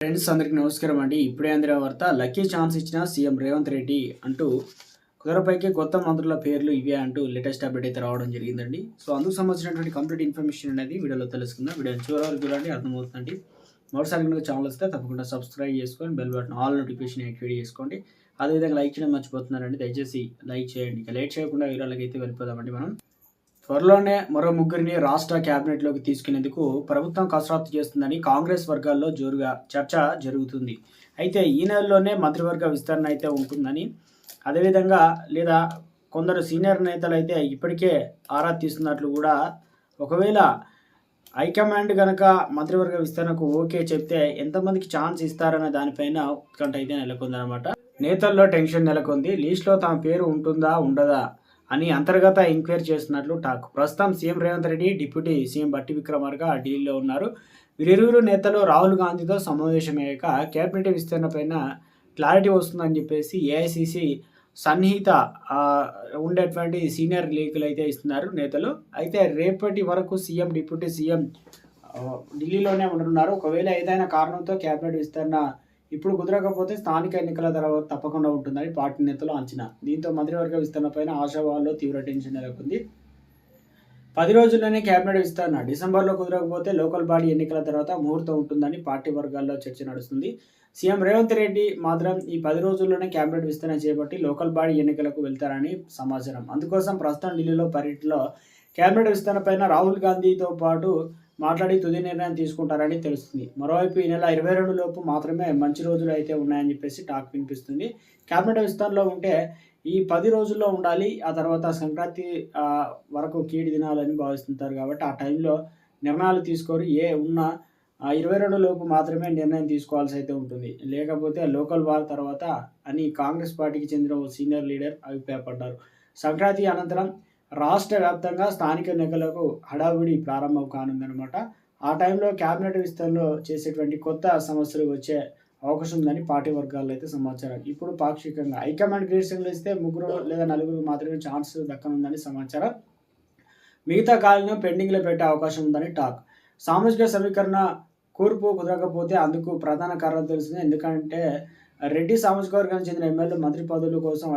Friends అందరికీ నమస్కారం అండి. ఇప్పుడే అందిన వార్త, లక్కీ ఛాన్స్ ఇచ్చిన సీఎం రేవంత్ రెడ్డి అంటూ కుదరపైకి కొత్త మంత్రుల పేర్లు ఇవే అంటూ లేటెస్ట్ అప్డేట్ అయితే రావడం జరిగిందండి. సో అందుకు సంబంధించినటువంటి కంప్లీట్ ఇన్ఫర్మేషన్ అనేది వీడియోలో తెలుసుకుందాం. వీడియోని చివరి వరకు చూడండి, అర్థమవుతుందండి. మొదటిసారి కనుక ఛానల్ వస్తే తప్పకుండా సబ్స్క్రైబ్ చేసుకొని bell button all notification activate చేసుకోండి. అదేవిధంగా లైక్ చేయడం మర్చిపోతున్నారండి, దయచేసి లైక్ చేయండి. ఇక లేట్ చేయకుండా వివరాలకి అయితే వెళ్ళిపోదామండి. మనం త్వరలోనే మరో ముగ్గురిని రాష్ట్ర క్యాబినెట్లోకి తీసుకునేందుకు ప్రభుత్వం కసరత్తు చేస్తుందని కాంగ్రెస్ వర్గాల్లో జోరుగా చర్చ జరుగుతుంది. అయితే ఈ నెలలోనే మంత్రివర్గ విస్తరణ అయితే ఉంటుందని, అదేవిధంగా లేదా కొందరు సీనియర్ నేతలు అయితే ఇప్పటికే ఆరా తీస్తున్నట్లు కూడా, ఒకవేళ హైకమాండ్ కనుక మంత్రివర్గ విస్తరణకు ఓకే చెప్తే ఎంతమందికి ఛాన్స్ ఇస్తారనే దానిపైన ఉత్కంఠ అయితే నెలకొందనమాట. నేతల్లో టెన్షన్ నెలకొంది. లిస్టులో తమ పేరు ఉంటుందా ఉండదా అని అంతర్గత ఎంక్వైరీ చేస్తున్నట్లు టాక్. ప్రస్తుతం CM Revanth Reddy, deputy CM బట్టి విక్రమార్క ఢిల్లీలో ఉన్నారు. వీరిరువురు నేతలు రాహుల్ గాంధీతో సమావేశమయ్యాక కేబినెట్ విస్తరణపైన క్లారిటీ వస్తుందని చెప్పేసి ఏఐసిసి సన్నిహిత ఉండేటువంటి సీనియర్ లీకులు అయితే ఇస్తున్నారు నేతలు. అయితే రేపటి వరకు సీఎం, డిప్యూటీ సీఎం ఢిల్లీలోనే ఉండనున్నారు. ఒకవేళ ఏదైనా కారణంతో కేబినెట్ విస్తరణ ఇప్పుడు కుదరకపోతే స్థానిక ఎన్నికల తర్వాత తప్పకుండా ఉంటుందని పార్టీ నేతలు అంచనా. దీంతో మంత్రివర్గ విస్తరణపైన ఆశావాహుల్లో తీవ్ర టెన్షన్ నెలకొంది. 10 రోజుల్లోనే కేబినెట్ విస్తరణ, డిసెంబర్లో కుదరకపోతే లోకల్ బాడీ ఎన్నికల తర్వాత ముహూర్తం ఉంటుందని పార్టీ వర్గాల్లో చర్చ నడుస్తుంది. సీఎం రేవంత్ రెడ్డి మాత్రం ఈ 10 రోజుల్లోనే కేబినెట్ విస్తరణ చేపట్టి లోకల్ బాడీ ఎన్నికలకు వెళ్తారని సమాచారం. అందుకోసం ప్రస్తుతం ఢిల్లీలో పర్యటనలో కేబినెట్ విస్తరణపైన రాహుల్ గాంధీతో పాటు మాట్లాడి తుది నిర్ణయం తీసుకుంటారని తెలుస్తుంది. మరోవైపు ఈ నెల 22 లోపు మాత్రమే మంచి రోజులు అయితే ఉన్నాయని చెప్పేసి టాక్ వినిపిస్తుంది. కేబినెట్ విస్తరణలో ఉంటే ఈ 10 రోజుల్లో ఉండాలి, ఆ తర్వాత సంక్రాంతి వరకు కీడి దినాలని భావిస్తుంటారు కాబట్టి ఆ టైంలో నిర్ణయాలు తీసుకోరు. ఉన్న 22 లోపు మాత్రమే నిర్ణయం తీసుకోవాల్సి అయితే ఉంటుంది. లేకపోతే లోకల్ వార్ తర్వాత అని కాంగ్రెస్ పార్టీకి చెందిన ఓ సీనియర్ లీడర్ అభిప్రాయపడ్డారు. సంక్రాంతి అనంతరం రాష్ట్ర వ్యాప్తంగా స్థానిక ఎన్నికలకు హడావుడి ప్రారంభం కానుందనమాట. ఆ టైంలో కేబినెట్ విస్తరణలో చేసేటువంటి కొత్త సమస్యలు వచ్చే అవకాశం ఉందని పార్టీ వర్గాల్లో అయితే సమాచారం. ఇప్పుడు పాక్షికంగా హైకమాండ్ గ్రీన్ సిగ్నల్ ఇస్తే 3 లేదా 4 మాత్రమే ఛాన్స్ దక్కనుందని సమాచారం. మిగతా ఖాళీలను పెండింగ్లో పెట్టే అవకాశం ఉందని టాక్. సామాజిక సమీకరణ కూర్పు కుదరకపోతే అందుకు ప్రధాన కారణం తెలిసిందే. ఎందుకంటే రెడ్డి సామాజిక వర్గానికి చెందిన ఎమ్మెల్యేలు మంత్రి పదవుల కోసం